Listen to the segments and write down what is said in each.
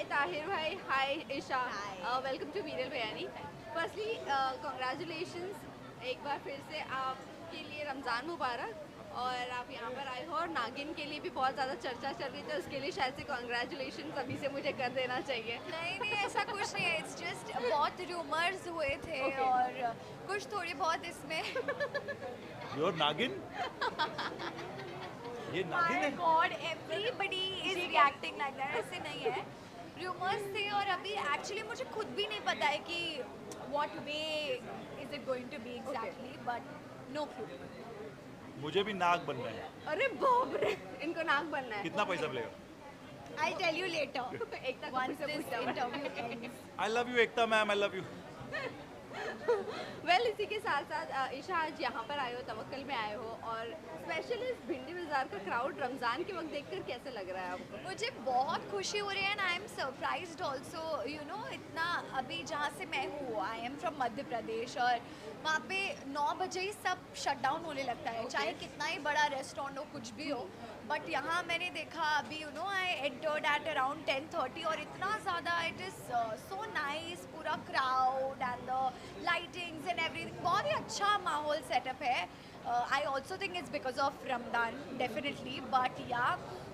Hi Tahir bhai, hi Isha. Hi. Welcome to Viral Biryani. Firstly, congratulations एक बार फिर से आपके लिए रमज़ान मुबारक और आप यहाँ पर आए हो और नागिन के लिए भी बहुत ज़्यादा चर्चा चल रही थी, उसके लिए शायद से कॉन्ग्रेचुलेशन अभी से मुझे कर देना चाहिए। नहीं नहीं ऐसा कुछ नहीं है, इट्स जस्ट बहुत रूमर्स हुए थे Okay. और कुछ थोड़ी बहुत इसमें योर नागिन ये नागिन माय है। God everybody is reacting like that, ऐसे नहीं है, रूमर्स थे और अभी एक्चुअली मुझे खुद भी नहीं पता है कि what way is it going to be exactly, but no clue. मुझे भी नाग बनना है। अरे बाप रे, इनको नाक बनना है। कितना पैसा मिलेगा? I tell you later Ekta Kapoor once से दिस पूछा मैं। Interview ends. I love you Ekta ma'am, I love you. Well इसी के साथ साथ ईशा आज यहाँ पर आए हो, तवक्कल में आए हो और स्पेशली इस भिंडी बाजार का क्राउड रमज़ान के वक्त देखकर कैसे लग रहा है आपको? मुझे बहुत खुशी हो रही है and I am surprised also, you know, इतना अभी जहाँ से मैं हूँ, I am from Madhya Pradesh और वहाँ पे 9 बजे ही सब शट डाउन होने लगता है, चाहे कितना ही बड़ा रेस्टोरेंट हो, कुछ भी हो। बट यहाँ मैंने देखा अभी, you know, I entered at around 10:30 और इतना ज़्यादा इट इज़ सो नाइस, पूरा crowd and the lightings and everything, बहुत ही अच्छा माहौल सेटअप है। I also think it's because of Ramadan definitely, but या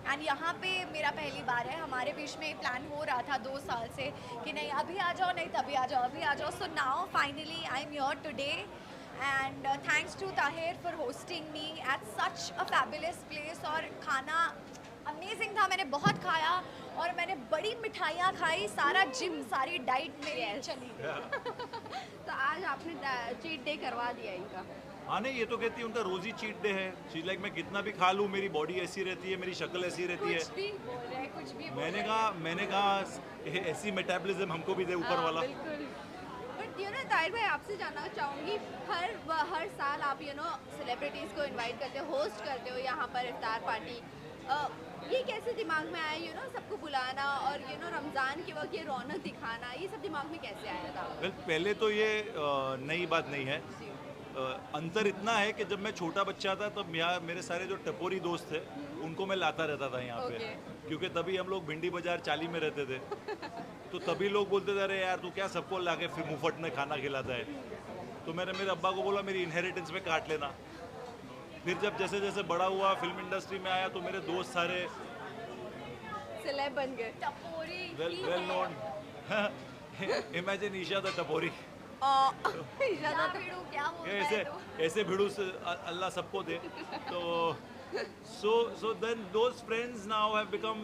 एंड यहाँ पे मेरा पहली बार है। हमारे बीच में प्लान हो रहा था 2 साल से कि नहीं अभी आ जाओ, नहीं तभी आ जाओ, अभी आ जाओ। So now finally I am here today and thanks to Tahir for hosting me at such a fabulous place. और खाना अमेजिंग था, मैंने बहुत खाया और मैंने बड़ी मिठाइयाँ खाई, सारा जिम, सारी डाइट मेरी चली। तो आज आपने चीट डे करवा दिया इनका। हाँ नहीं, ये तो कहती है उनका रोजी चीट डे है। शी लाइक मैं कितना भी खा लूँ मेरी बॉडी ऐसी रहती है, मेरी शक्ल ऐसी रहती है। कुछ भी बोल रहे हैं, कुछ भी बोल मैंने रहे कहा मैंने कहा ऐसी मेटाबॉलिज्म हमको भी दे ऊपर वाला। बिल्कुल। बट यू नो ताहिर भाई, आपसे जानना चाहूँगी, हर साल आप यू नो सेलिब्रिटीज़ को इनवाइट करते हो, होस्ट करते हो यहाँ पर इफ्तार पार्टी, ये कैसे दिमाग में आया, यू नो, सबको बुलाना और यू नो रमज़ान के वक्त ये रौनक दिखाना, ये सब दिमाग में कैसे आया था? वेल पहले तो ये नई बात नहीं है। अंतर इतना है कि जब मैं छोटा बच्चा था तब यहाँ मेरे सारे जो टपोरी दोस्त थे उनको मैं लाता रहता था यहाँ पे, क्योंकि तभी हम लोग भिंडी बाजार चाली में रहते थे। तो तभी लोग बोलते थे अरे यार तू क्या सबको ला के फिर मुफ्त में खाना खिलाता है। तो मैंने मेरे अब्बा को बोला मेरी इनहेरिटेंस में काट लेना। फिर जब जैसे जैसे बड़ा हुआ, फिल्म इंडस्ट्री में आया, तो मेरे दोस्त सारे सेलेब बन गए। टपोरी well known. Imagine Esha the टपोरी। ज़्यादा क्या बोल रहा ऐसे है तू? ऐसे भिड़ू से अल्लाह सबको दे। तो so then those friends now have become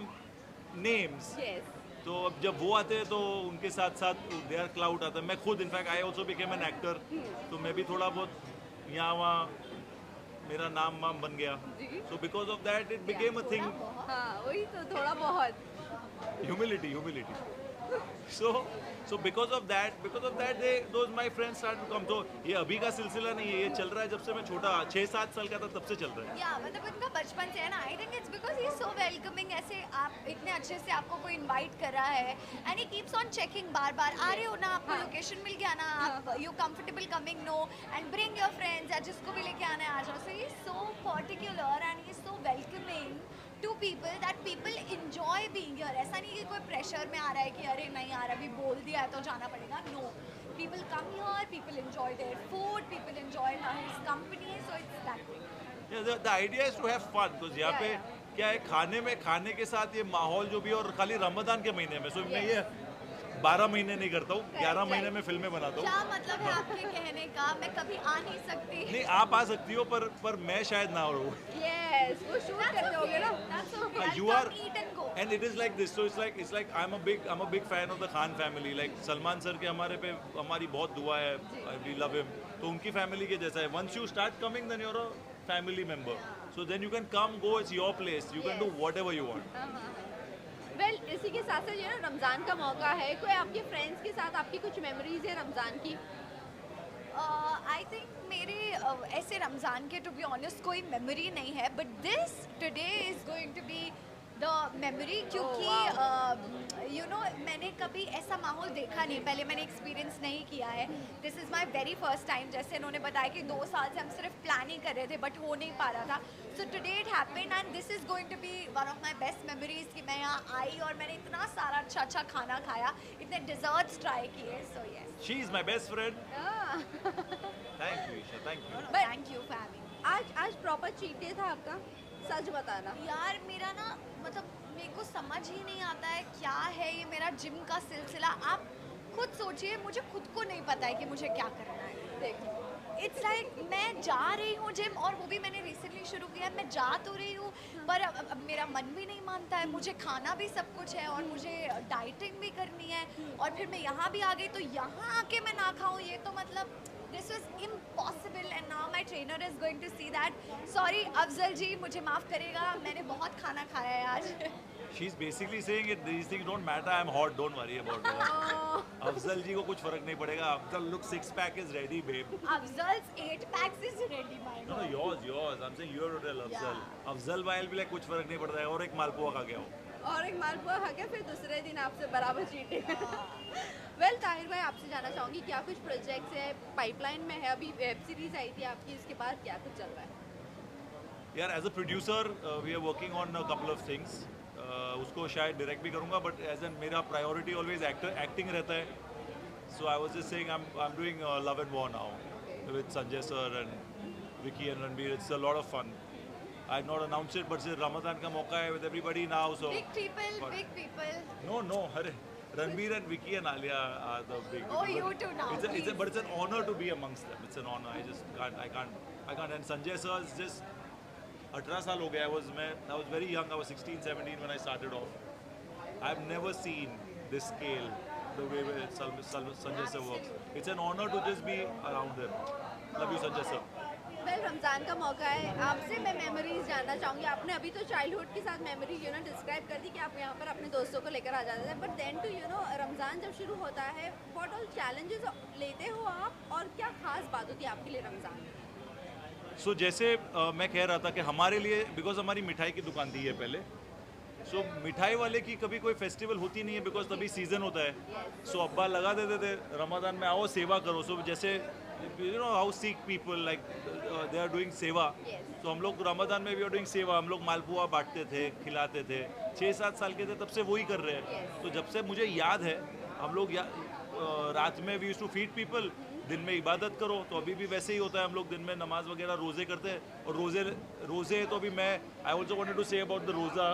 names. Yes. तो अब जब वो आते हैं तो उनके साथ साथ देयर क्लाउड आता है। मैं खुद in fact I also became an actor, तो मैं भी थोड़ा बहुत यहाँ वहाँ मेरा नाम वाम बन गया। So because of that it became a thing. हाँ वही तो, थोड़ा बहुत। Humility. So because of that those my friends started to come. तो ये अभी का सिलसिला नहीं है, ये चल रहा है जब से मैं छोटा 6-7 साल का था तब से चल रहा है। या मतलब उनका बचपन से है ना। I think it's because he is so welcoming, ऐसे आप इतने अच्छे से आपको कोई इनवाइट कर रहा है and he keeps on checking बार बार, आ रहे हो ना, आपको लोकेशन मिल गया ना, आप you comfortable coming, no, and bring your friends, या जिसको भी लेके आना है आ जाओ। So he is so particular and he is so welcoming to people that people enjoy being here. ऐसा नहीं कि कोई प्रेशर में आ रहा है कि अरे नहीं यार अभी बोल दिया है तो जाना पड़ेगा। No, people come here, people enjoy their food, people enjoy his company, so it's that way. Yeah, the idea is to have fun. तो यहाँ पे क्या है, खाने के साथ ये माहौल जो भी है, और खाली रमजान के महीने में, सो मैं ये 12 महीने नहीं करता हूँ, 11 महीने में फिल्में बनाता हूँ। क्या मतलब है आपके कहने का? मैं कभी आ नहीं सकती। नहीं, आप आ सकती हो पर मैं शायद ना रहूँ। यस, वो शूट करते होगे ना। That's okay. I'll You come are, eat and go. and it is like this. So it's like I'm a big fan of the Khan family. Like Salman sir के हमारे पे हमारी बहुत दुआ है, we love him. तो उनकी फैमिली के जैसा है। Once you start coming, then you're a family member. So then you can come, go. It's your place. You can do whatever you want. Well इसी के साथ साथ ये ना रमज़ान का मौका है, कोई आपके फ्रेंड्स के साथ आपकी कुछ मेमोरीज है रमज़ान की? आई थिंक मेरे ऐसे रमज़ान के टू बी ऑनेस्ट कोई मेमोरी नहीं है, but this today is going to be the memory, क्योंकि यू नो मैंने कभी ऐसा माहौल देखा नहीं, पहले मैंने एक्सपीरियंस नहीं किया है। This is my very first time. जैसे इन्होंने बताया कि 2 साल से हम सिर्फ प्लान ही कर रहे थे बट हो नहीं पा रहा था। So today it happened and this is going to be one of my best memories कि मैं यहाँ आई और मैंने इतना सारा अच्छा अच्छा खाना खाया, इतने डिज़र्ट्स ट्राई किए। So yes, she is my best friend. हाँ। Thank you Esha, thank you. Thank you for having. आज प्रॉपर चीट डे था आपका, सच बताना। यार मेरा ना मतलब मेरे को समझ ही नहीं आता है क्या है ये मेरा जिम का सिलसिला। आप खुद सोचिए, मुझे खुद को नहीं पता है कि मुझे क्या करना है। देखो, इट्स लाइक मैं जा रही हूँ जिम, और वो भी मैंने रिसेंटली शुरू किया है। मैं जा तो रही हूँ पर अब मेरा मन भी नहीं मानता है। मुझे खाना भी सब कुछ है और मुझे डाइटिंग भी करनी है, और फिर मैं यहाँ भी आ गई तो यहाँ आके मैं ना खाऊँ, ये तो मतलब this was impossible. And now my trainer is going to see that. Sorry Afzal ji, मुझे माफ़ करेगा, मैंने बहुत खाना खाया है आज। She's basically saying it, these things don't matter, I'm hot, don't worry about it. Afzal जी को कुछ फर्क नहीं पड़ेगा। Afzal look 6-pack is ready, babe. Afzal's 8 packs is ready, my No, God. yours. I'm saying you have to tell Afzal. Yeah. Afzal भाई भी like कुछ फर्क नहीं पड़ता है, और एक मालपुआ खा के आओ। और एक मालपुआ खा के फिर दूसरे दिन आपसे बराबर चीटे। वेल ताहिर भाई, आपसे जानना चाहूँगी क्या कुछ प्रोजेक्ट्स है पाइपलाइन में है? अभी वेब सीरीज आई थी आपकी, इसके बाद क्या कुछ चल रहा है? यार as a producer we are working on a couple of things. उसको शायद डायरेक्ट भी करूँगा, बट एज एन मेरा प्रायोरिटी ऑलवेज एक्टिंग रहता है। So I was just saying I am doing Love and War now with Sanjay sir and Vicky and Ranbir. It's a lot of fun. I have not announced it, but Ramzan का मौका है with everybody now, so Big people. No, अरे Ranbir and Vicky and Alia are the big. Oh, you two now, But it's an honor to be amongst them. It's an honor. I can't. And Sanjay sir is just 18 साल हो गया. I was very young. I was 16, 17 when I started off. I've never seen this scale, the way Sanjay sir works. It's an honor to just be around him. Love you, Sanjay sir. Well Ramzan का मौका है, आपसे मैं memories जानना चाहूँगी। आपने अभी तो चाइल्डहुड के साथ मेमोरी डिस्क्राइब कर दी कि आप यहाँ पर अपने दोस्तों को लेकर आ जाते थे, बट देन टू रमज़ान जब शुरू होता है, व्हाट ऑल चैलेंजेस लेते हो आप, और क्या खास बात होती है आपके लिए रमज़ान? सो जैसे मैं कह रहा था कि हमारे लिए, बिकॉज हमारी मिठाई की दुकान थी है पहले, सो मिठाई वाले की कभी कोई फेस्टिवल होती नहीं है बिकॉज तभी सीज़न होता है। सो अब्बा लगा देते थे रमज़ान में, आओ सेवा करो। सो जैसे how sick people like they are doing सेवा, तो हम लोग रमज़ान में भी आर डूइंग सेवा। हम लोग मालपुआ बांटते थे, खिलाते थे। 6-7 साल के थे तब से वही कर रहे हैं। तो जब से मुझे याद है, हम लोग रात में we used to feed people, दिन में इबादत करो। तो अभी भी वैसे ही होता है, हम लोग दिन में नमाज वगैरह रोज़े करते हैं। और रोज़े तो अभी मैं I also wanted to say about the रोज़ा,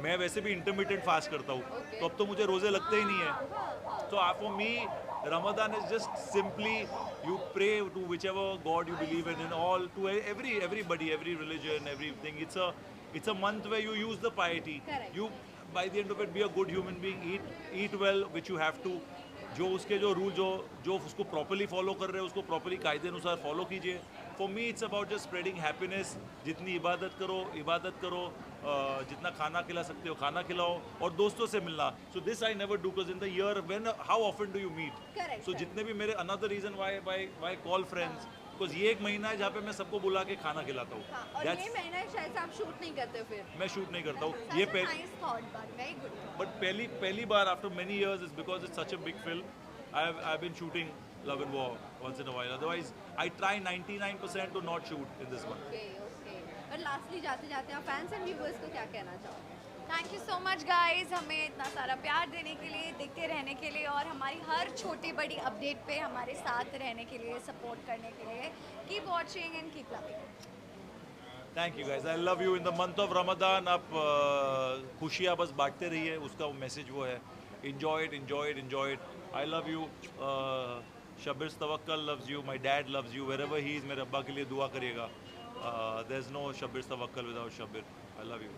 मैं वैसे भी इंटरमीडिएट फास्ट करता हूँ, तो अब तो मुझे रोज़े लगते ही नहीं है। तो for me Ramadan is just simply you pray to whichever God you believe in all, to everybody, every religion, everything. It's a month where you use the piety. Correct. You by the end of it be a good human being, eat well, which you have to. जो उसके जो rule जो उसको properly follow कर रहे हैं, उसको properly कायदे अनुसार फॉलो कीजिए। For me it's about just spreading happiness. जितनी इबादत करो, जितना खाना खिला सकते हो खाना खिलाओ, और दोस्तों से मिलना। So this I never do, because in the year when how often do you meet. Correct, so जितने भी मेरे another reason why call friends, because ये एक महीना है जहाँ पे मैं सबको बुला के खाना खिलाता हूँ। हाँ, और ये महीना है शायद से आप शूट नहीं करते हो फिर। मैं शूट नहीं करता हूँ। ये nice thought, but very good. But पहली बार after many years is because it's such a big film. I've been shooting Love and War once in a while. Otherwise, I try 99% to not shoot in this one. Okay. और lastly जाते जाते आप fans and viewers को क्या कहना चाहोगे? Thank you so much guys, हमें इतना सारा प्यार देने के लिए, देखते रहने के लिए, और हमारी हर छोटी बड़ी अपडेट पे हमारे साथ रहने के लिए, सपोर्ट करने के लिए। Keep watching and keep loving. Thank you guys. I love you. In the month of Ramadan, आप खुशियाँ बस बांटते रहिए, उसका मैसेज वो है। Enjoy it. I love you. Shabir Tawakkal loves you. My dad loves you. Wherever he is, मेरे अब्बा के लिए दुआ करिएगा। There's no Shabir Tawakkal without Shabir. I love you.